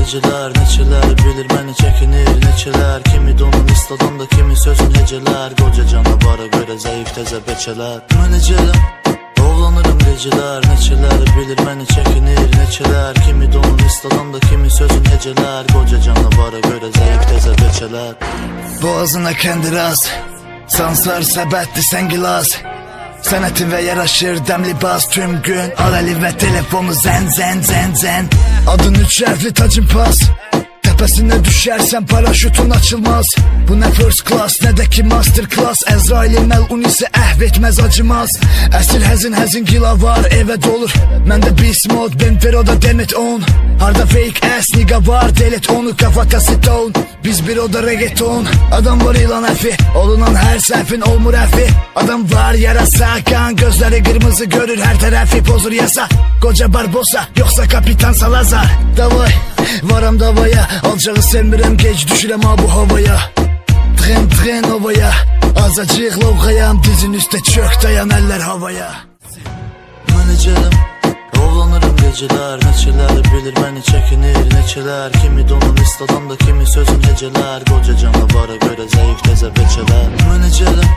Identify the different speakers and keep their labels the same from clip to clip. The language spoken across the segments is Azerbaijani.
Speaker 1: gecələr, neçələr bilir məni çəkinir, neçələr kimi donun istadam da kimi sözün hecələr, qoca canavara görə zəif təzə beçələr. Mən necələm, ovlanırım gecələr, neçələr bilir məni çəkinir, neçələr kimi donun istadam da kimi sözün hecələr, qoca canavara görə zəif təzə beçələr.
Speaker 2: Boğazına kəndiraz, sansar səbətli sən gilas, sənətinə yaraşır dəm libas, tüm gün arəli və telefonu zən zən zən zən. Adın 3 hərfli tacın pas, təpəsinə düşərsən paraşütun açılmaz. Bu nə first class, nə də ki master class, Əzrailin məlun isə əhv etməz acımaz. Əsil həzin gila var, evə dolur məndə beast mode, Benfero'da demet on. Harda fake ass nigga var, delet onu, kafatası down. Biz bir oda reggaeton, adam var ilan əfi, olunan hər səhvin olmur əfi. Adam var yarasa, kan gözləri qırmızı görür, hər tərəfi pozur yasa. Qoca Barbosa, yoxsa kapitan Salazar. Davay, varam davaya, alcağı sevmirəm, gec düşürəm ha bu havaya. Tren ovaya, azacıq lovğayam, dizin üstə çök dayan əllər havaya.
Speaker 1: Mən necələm, ovlanırım gecələr, neçələr bilir məni çəkinir, neçələr kimi donun istadam da kimi sözün hecələr, qoca canavara görə zəif təzə beçələr. Mən necələm,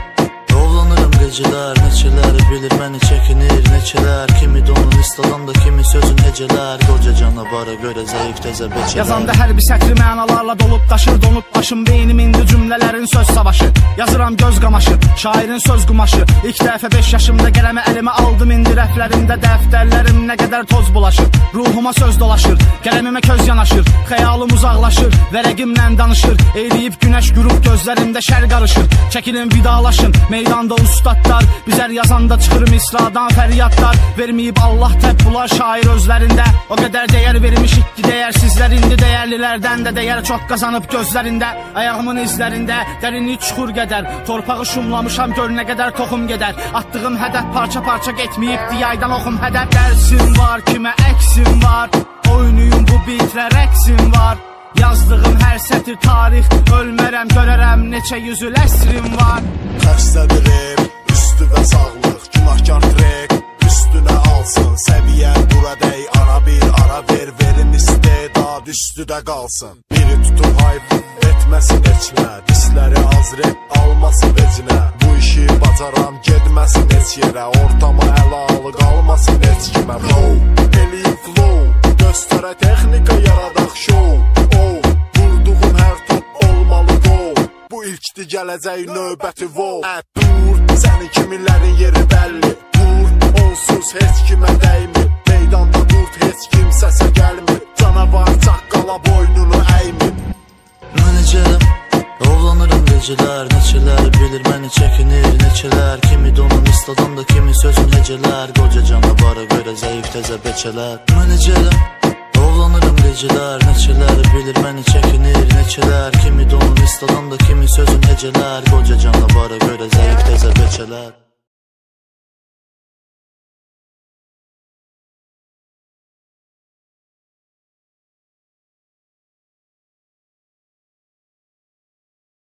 Speaker 1: ovlanırım gecələr, neçələr bilir məni çəkinir, neçələr kimi donun istadam da kimi sözün hecələr, qoca canavara görə zəif təzə beçələr.
Speaker 3: Yazanda hər bir sətri mənalarla dolub daşır, donub başım beynim indi cümlələrin söz savaşı. Yazıram göz qamaşı, şairin söz qumaşı. İlk dəfə 5 yaşımda qələmə əlimə aldım, indi rəflərimdə dəftərlərim nə qədər toz bulaşır. Ruhuma söz dolaşır, qələmimə köz yanaşır, xəyalım uzaqlaşır, vərəqimlə danışır. Eyləyib günəş qürub gözlərimdə şər qarışır. Çəkilin vidalaşın, meydanda ustadlar, bizər yazanda çıxır misradan fəryadlar. Verməyib Allah təb bular şair özlərində, o qədər dəyər vermişik ki dəyərsizlər indi dəyərlilərdən də dəyər çox qazanıb gözlərində. Ayağımın izlərində dərinlik çuxur qədər, torpağı şumlamışam gör nə qədər toxum gedər. Atdığım hədəf parça getməyib diyaydan oxum hədəf. Dərsim var, kimə əksim var, oynuyum bu bitlə rəqsim var. Yazdığım hər sətir tarix, ölmərəm görərəm neçə yüzül əsrim var.
Speaker 4: Xəstədirim, üstü və sağlıq, günahkar trek üstünə alsın. Səviyyə buradəy, ara bir ara ver, verin istedad üstüdə qalsın. Biri tutur hayf, etməsin eçmə, disləri az rep almasın vecinə. Bu işi bacaram, gedməsin heç yerə, ortama əlalı qalmasın heç kimə. Row, eləyim flow, göstərə texnika yaradaq show. Vurduğum hər top olmalı gol, bu ilkdir gələcək növbəti vol. Dur, sənin kiminlərin yeri bəlli, dur, onsuz heç kimə dəymir. Meydanda qurt, heç kim səsə gəlmir, canavar çaqqala boynunu əymir.
Speaker 1: Mən necələm, ovlanırım gecələr, neçələr bilir məni çəkinir, neçələr kimi donun istadam da kimi sözün hecələr, qoca canavara görə zəif təzə beçələr. Mən necələm, ovlanırım gecələr, neçələr bilir məni çəkinir, neçələr kimi donun istadam da kimi sözün hecələr, qoca canavara görə zəif təzə beçələr.